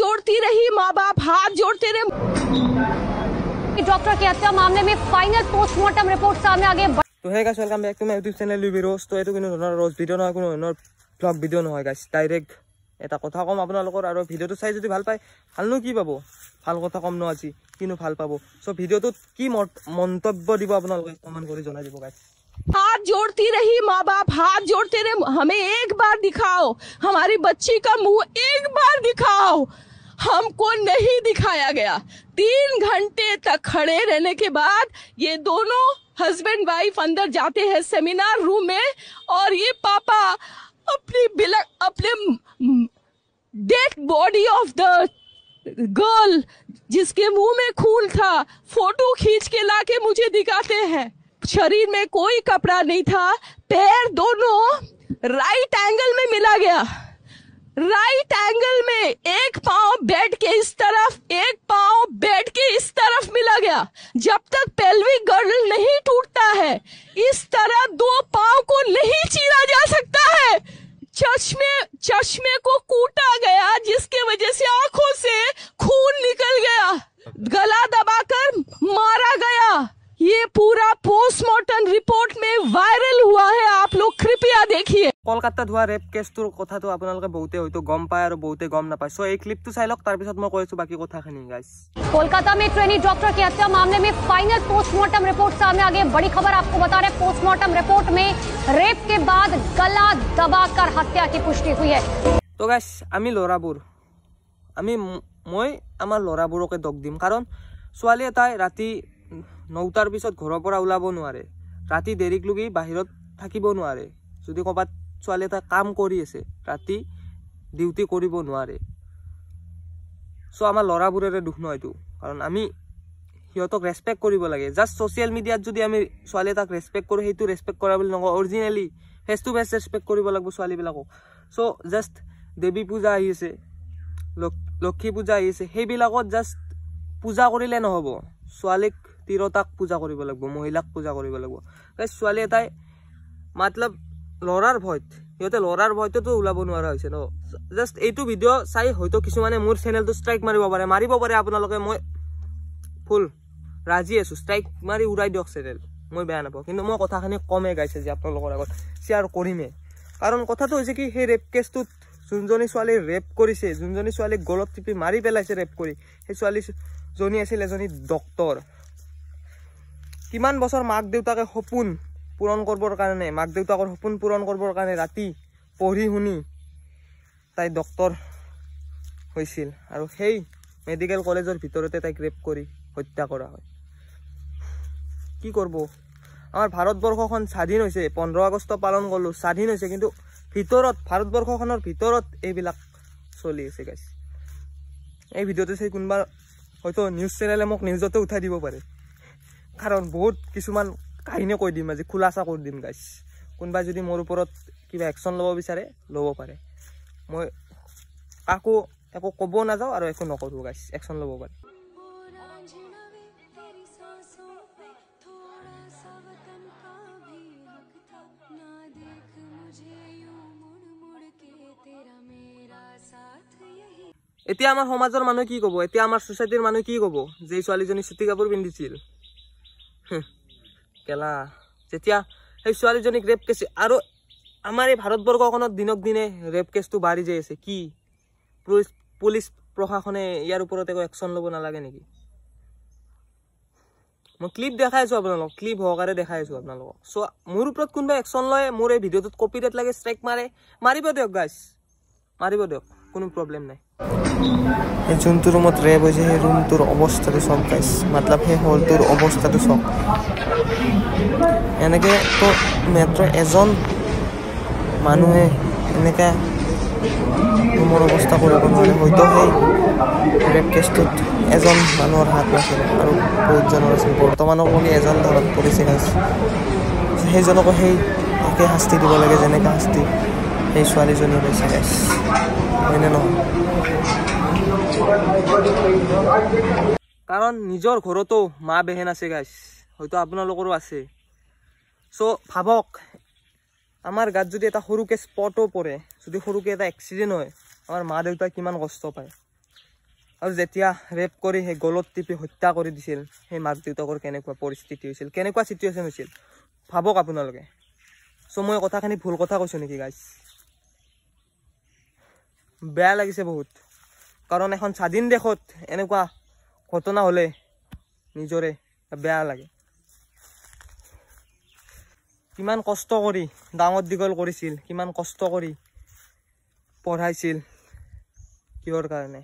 जोड़ती रही, माँ बाप हाथ जोड़ते रहे। डॉक्टर की हत्या मामले में फाइनल पोस्टमार्टम रिपोर्ट सामने आ गई। तो hey guys welcome back to my YouTube channel लुबी रोज। तो एतो कोनो ধৰণৰ रोज ভিডিও নহয়, কোনো ধৰণৰ ব্লগ ভিডিও নহয় গাইস, ডাইৰেক্ট এটা কথা কম আপোনালোকৰ। আৰু ভিডিওটো চাই যদি ভাল পায়, ভালনো কি পাব, ভাল কথা কম ন আজি কিনো ভাল পাব। সো ভিডিওটোত কি মন্তব্য দিব আপোনালোকে কমেন্ট কৰি জনাই দিব গাইস। हाथ जोड़ती रही, माँ बाप हाथ जोड़ते रहे, हमें एक बार दिखाओ, हमारी बच्ची का मुंह एक बार दिखाओ। हमको नहीं दिखाया गया। 3 घंटे तक खड़े रहने के बाद ये दोनों हस्बैंड वाइफ अंदर जाते हैं सेमिनार रूम में, और ये पापा अपनी dead body of the girl जिसके मुंह में खून था फोटो खींच के लाके मुझे दिखाते हैं। शरीर में कोई कपड़ा नहीं था, पैर दोनों राइट एंगल में मिला गया, राइट एंगल में। एक पांव बेड के इस तरफ, एक पांव बेड के इस तरफ मिला गया। जब तक पेल्विक गर्डल नहीं टूटता है, इस तरह 2 पांव को नहीं चीरा जा सकता है। चश्मे को कूटा गया, जिसके वजह से आंखों से खून निकल गया, गला दबाकर मारा गया। ये पूरा पोस्टमार्टम रिपोर्ट में वायरल हुआ है, आप लोग कृपया देखिए। কলকাতাত হোৱা ৰেপ কেছটোৰ কথাটো আপোনালোকে বহুতে হয়তো গম পায় আৰু বহুতে গম নাপায়। সো এই ক্লিপটো চাই লওক, তাৰ পিছত মই কৈছো বাকি কথাখিনি গাইস। कोलकाता में ट्रेनी डॉक्टर की हत्या मामले में फाइनल पोस्टमार्टम रिपोर्ट सामने आ गई। बड़ी खबर आपको बता रहे, पोस्टमार्टम रिपोर्ट में रेप के बाद गला दबाकर हत्या की पुष्टि हुई है। তো গাইস আমি লৰাবোৰ মই আমাৰ লৰাবোৰকে দগ দিম, কাৰণ ছোৱালী এটাই ৰাতি 9টাৰ পিছত ঘৰৰ পৰা ওলাব নোৱাৰে, ৰাতি দেৰিক লগি বাহিৰত থাকিব নোৱাৰে। যদি ক'বাত ছোৱালী এটা কাম কৰি আছে, ৰাতি ডিউটি কৰিব নোৱাৰে। সো আমাৰ লৰাবোৰেৰে দুখ নহয় এইটো, কাৰণ আমি সিহঁতক ৰেসপেক্ট কৰিব লাগে। জাস্ট সোশ্যাল মিডিয়াত যদি আমি ছোৱালী এটাক ৰেসপেক্ট কৰো, সেইটো ৰেসপেক্ট কৰা বুলি নকওঁ, অৰিজিনেলি ফেস টু ফেস ৰেসপেক্ট কৰিব লাগিব ছোৱালীবিলাকক। সো জাস্ট দেৱী পূজা আহি আছে, লক্ষ্মী পূজা আহি আছে, সেইবিলাকত জাস্ট পূজা কৰিলে নহ'ব, ছোৱালীক তিৰোতাক পূজা কৰিব লাগিব, মহিলাক পূজা কৰিব লাগিব। ছোৱালী এটাই মতলব লৰাৰ ভয়ত, সিহঁতে লৰাৰ ভয়তেতো ওলাব নোৱাৰা হৈছে ন। জাষ্ট এইটো ভিডিঅ' চাই হয়তো কিছুমানে মোৰ চেনেলটো ষ্ট্ৰাইক মাৰিব পাৰে আপোনালোকে। মই ফুল ৰাজি আছো, ষ্ট্ৰাইক মাৰি উৰাই দিয়ক চেনেল, মই বেয়া নাপাওঁ। কিন্তু মই কথাখিনি কমে গাইছে যে আপোনালোকৰ আগত শ্বেয়াৰ কৰিমে, কাৰণ কথাটো হৈছে কি, সেই ৰেপ কেছটোত যোনজনী ছোৱালী ৰেপ কৰিছে, যোনজনী ছোৱালীক গলত টিপি মাৰি পেলাইছে ৰেপ কৰি, সেই ছোৱালীজনী আছিল এজনী ডক্তৰ। কিমান বছৰ মাক দেউতাকে সপোন পূৰণ কৰিবৰ কাৰণে, মাক দেউতাকৰ সপোন পূৰণ কৰিবৰ কাৰণে ৰাতি পঢ়ি শুনি তাই ডক্তৰ হৈছিল, আৰু সেই মেডিকেল কলেজৰ ভিতৰতে তাইক ৰেপ কৰি হত্যা কৰা হয়। কি কৰিব, আমাৰ ভাৰতবৰ্ষখন স্বাধীন হৈছে, 15 আগষ্ট পালন কৰিলোঁ, স্বাধীন হৈছে, কিন্তু ভিতৰত ভাৰতবৰ্ষখনৰ ভিতৰত এইবিলাক চলি আছে গাইছ। এই ভিডিঅ'টো চাই কোনোবা হয়তো নিউজ চেনেলে মোক নিউজতে উঠাই দিব পাৰে, কাৰণ বহুত কিছুমান কাহিনী কৈ দিম আজি, খোলাসা কৰি দিম গাইছ। কোনোবাই যদি মোৰ ওপৰত কিবা একশ্যন ল'ব বিচাৰে ল'ব পাৰে, মই কাকো একো ক'ব নাযাওঁ আৰু একো নকৰোঁ গাইছ, একশ্যন ল'ব পাৰে। এতিয়া আমাৰ সমাজৰ মানুহে কি ক'ব, এতিয়া আমাৰ সোসাইটিৰ মানুহে কি ক'ব যে এই ছোৱালীজনী চুটি কাপোৰ পিন্ধিছিল। কেলা, যেতিয়া সেই ছোৱালীজনীক ৰেপ কেছ, আৰু আমাৰ এই ভাৰতবৰ্ষখনত দিনক দিনে ৰেপ কেছটো বাঢ়ি যাই আছে। কি পুলিচ প্ৰশাসনে ইয়াৰ ওপৰত একো একশ্যন ল'ব নালাগে নেকি? মই ক্লিপ দেখাই আছোঁ আপোনালোকক, ক্লিপ সহকাৰে দেখাই আছোঁ আপোনালোকক। চ' মোৰ ওপৰত কোনোবাই একশ্যন লয়, মোৰ এই ভিডিঅ'টোত কপিৰাইট লাগে, ষ্ট্ৰাইক মাৰিব দিয়ক গাইছ, মাৰিব দিয়ক, কোনো প্ৰব্লেম নাই। এই যোনটো ৰুমত ৰেপ হৈছে, সেই ৰুমটোৰ অৱস্থাটো চাওক গাইছ, মতলব সেই হলটোৰ অৱস্থাটো চাওক। এনেকৈ তো মাত্ৰ এজন মানুহে এনেকৈ ৰুমৰ অৱস্থা কৰিব নোৱাৰে। হয়তো সেই ৰেপ কেছটোত এজন মানুহৰ হাত নাছিল আৰু বহুতজনৰ আছিল, বৰ্তমানক বুলি এজন ধৰত পৰিছে গাইছ। সেইজনকো সেই একে শাস্তি দিব লাগে যেনেকৈ শাস্তি সেই ছোৱালীজনী পাইছে গাইছ, হয়নে নহয়? কাৰণ নিজৰ ঘৰতো মা বেহেন আছে গাইছ, হয়তো আপোনালোকৰো আছে। সো ভাবক, আমাৰ গাত যদি এটা সৰুকে স্পটো পৰে, যদি সৰুকে এটা এক্সিডেণ্ট হয়, আমাৰ মা দেউতাই কিমান কষ্ট পায়। আৰু যেতিয়া ৰেপ কৰি সেই গলত টিপি হত্যা কৰি দিছিল সেই মাক দেউতাকৰ কেনেকুৱা পৰিস্থিতি হৈছিল, কেনেকুৱা চিটুৱেশ্যন হৈছিল ভাবক আপোনালোকে। চ' মই কথাখিনি ভুল কথা কৈছোঁ নেকি গাইজ? বেয়া লাগিছে বহুত, কাৰণ এখন স্বাধীন দেশত এনেকুৱা ঘটনা হ'লে নিজৰে বেয়া লাগে। কিমান কষ্ট কৰি ডাঙৰ দীঘল কৰিছিল, কিমান কষ্ট কৰি পঢ়াইছিল, কিহৰ কাৰণে?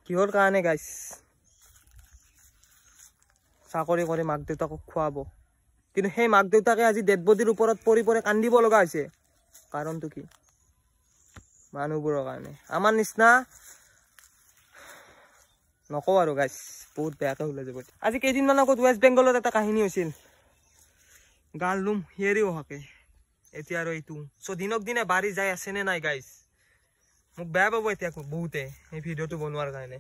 কিহৰ কাৰণে গাইজ? চাকৰি কৰি মাক দেউতাকক খুৱাব, কিন্তু সেই মাক দেউতাকে আজি ডেড বডিৰ ওপৰত পৰি পৰি কান্দিব লগা হৈছে। কাৰণটো কি? মানুহবোৰৰ কাৰণে। আমাৰ নিচিনা নকওঁ আৰু গাইজ, বহুত বেয়াকৈ ওলাই যাব। আজি কেইদিনমান আগত ৱেষ্ট বেংগলত এটা কাহিনী হৈছিল, গাৰ্ল ৰুম হিয়েৰি অহাকে, এতিয়া আৰু এইটো। চ' দিনক দিনে বাঢ়ি যাই আছেনে নাই গাইজ? মোক বেয়া পাব এতিয়া বহুতে এই ভিডিঅ'টো বনোৱাৰ কাৰণে,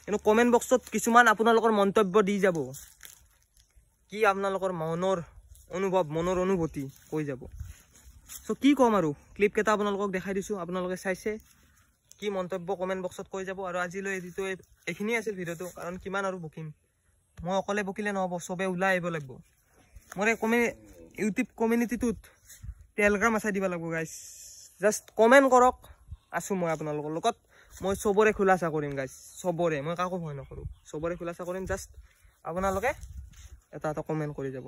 কিন্তু কমেণ্ট বক্সত কিছুমান আপোনালোকৰ মন্তব্য দি যাব, কি আপোনালোকৰ মনৰ অনুভৱ, মনৰ অনুভূতি কৈ যাব। চ' কি ক'ম আৰু, ক্লিপকেইটা আপোনালোকক দেখাই দিছোঁ, আপোনালোকে চাইছে, কি মন্তব্য কমেণ্ট বক্সত কৈ যাব। আৰু আজিলৈ এইটো এইখিনিয়ে আছিল ভিডিঅ'টো, কাৰণ কিমান আৰু বকিম, মই অকলে বকিলে নহ'ব, চবে ওলাই আহিব লাগিব। মোৰ এই ইউটিউব কমিউনিটিটোত টেলিগ্ৰাম আছে দিব লাগিব গাইজ, জাষ্ট কমেণ্ট কৰক, আছোঁ মই আপোনালোকৰ লগত। মই চবৰে খোলাচা কৰিম গাইজ, চবৰে, মই কাকো ভয় নকৰোঁ, চবৰে খোলাচা কৰিম। জাষ্ট আপোনালোকে এটা কমেণ্ট কৰি যাব।